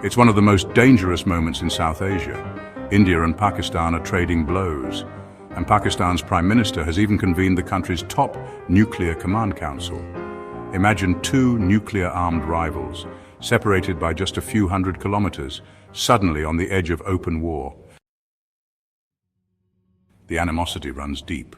It's one of the most dangerous moments in South Asia. India and Pakistan are trading blows, and Pakistan's Prime Minister has even convened the country's top nuclear command council. Imagine two nuclear-armed rivals, separated by just a few hundred kilometers, suddenly on the edge of open war. The animosity runs deep.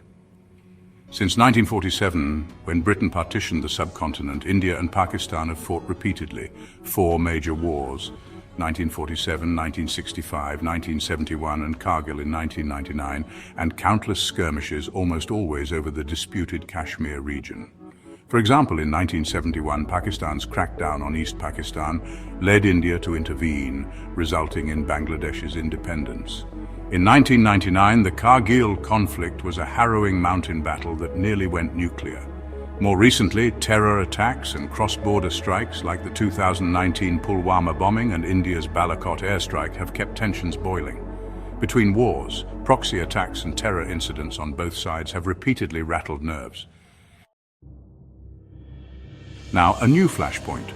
Since 1947, when Britain partitioned the subcontinent, India and Pakistan have fought repeatedly. 4 major wars: 1947, 1965, 1971 and Kargil in 1999, and countless skirmishes, almost always over the disputed Kashmir region. For example, in 1971, Pakistan's crackdown on East Pakistan led India to intervene, resulting in Bangladesh's independence. In 1999, the Kargil conflict was a harrowing mountain battle that nearly went nuclear. More recently, terror attacks and cross-border strikes like the 2019 Pulwama bombing and India's Balakot airstrike have kept tensions boiling. Between wars, proxy attacks and terror incidents on both sides have repeatedly rattled nerves. Now, a new flashpoint.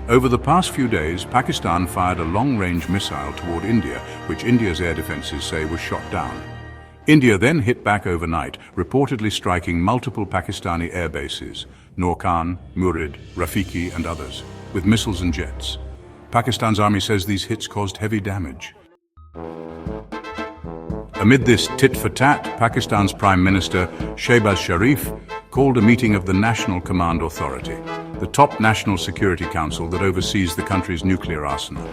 Over the past few days, Pakistan fired a long-range missile toward India, which India's air defenses say was shot down. India then hit back overnight, reportedly striking multiple Pakistani air bases, Norkan, Murid, Rafiki and others, with missiles and jets. Pakistan's army says these hits caused heavy damage. Amid this tit-for-tat, Pakistan's Prime Minister Shehbaz Sharif called a meeting of the National Command Authority, the top national security council that oversees the country's nuclear arsenal.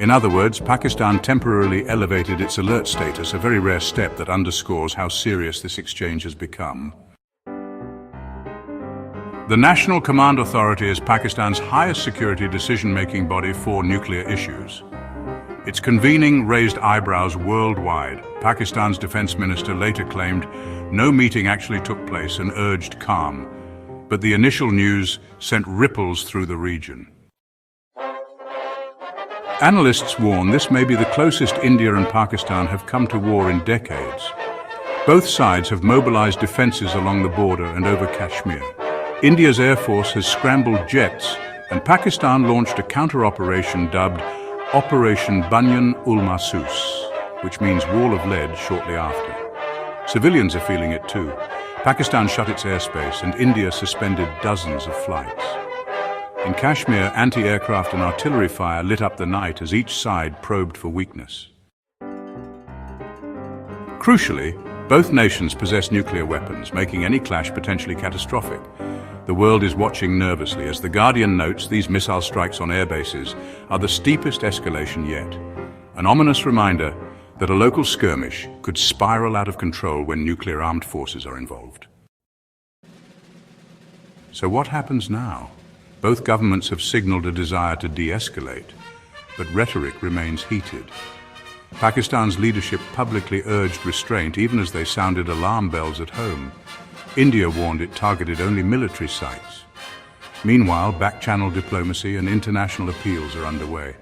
In other words, Pakistan temporarily elevated its alert status, a very rare step that underscores how serious this exchange has become. The National Command Authority is Pakistan's highest security decision-making body for nuclear issues. Its convening raised eyebrows worldwide. Pakistan's defense minister later claimed no meeting actually took place and urged calm, but the initial news sent ripples through the region. Analysts warn this may be the closest India and Pakistan have come to war in decades. Both sides have mobilized defenses along the border and over Kashmir. India's air force has scrambled jets, and Pakistan launched a counter-operation dubbed Operation Banyan-ul-Mahsus, which means wall of lead, shortly after. Civilians are feeling it too. Pakistan shut its airspace and India suspended dozens of flights. In Kashmir, anti-aircraft and artillery fire lit up the night as each side probed for weakness. Crucially, both nations possess nuclear weapons, making any clash potentially catastrophic. The world is watching nervously. As The Guardian notes, these missile strikes on air bases are the steepest escalation yet. An ominous reminder that a local skirmish could spiral out of control when nuclear armed forces are involved. So what happens now? Both governments have signaled a desire to de-escalate, but rhetoric remains heated. Pakistan's leadership publicly urged restraint even as they sounded alarm bells at home. India warned it targeted only military sites. Meanwhile, back-channel diplomacy and international appeals are underway.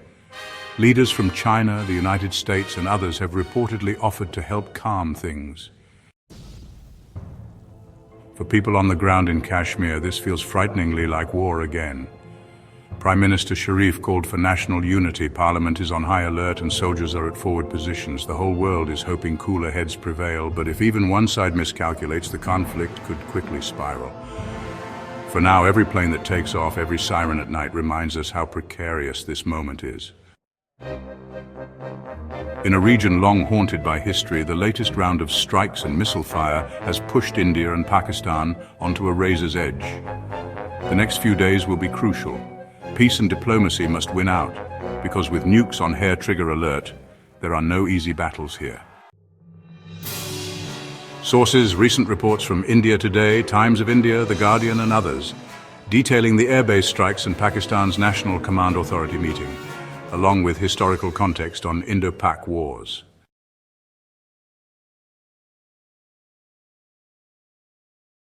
Leaders from China, the United States and others have reportedly offered to help calm things. For people on the ground in Kashmir, this feels frighteningly like war again. Prime Minister Sharif called for national unity, Parliament is on high alert and soldiers are at forward positions. The whole world is hoping cooler heads prevail, but if even one side miscalculates, the conflict could quickly spiral. For now, every plane that takes off, every siren at night reminds us how precarious this moment is. In a region long haunted by history, the latest round of strikes and missile fire has pushed India and Pakistan onto a razor's edge. The next few days will be crucial. Peace and diplomacy must win out, because with nukes on hair-trigger alert, there are no easy battles here. Sources: recent reports from India Today, Times of India, The Guardian and others, detailing the airbase strikes and Pakistan's National Command Authority meeting, along with historical context on Indo-Pak wars.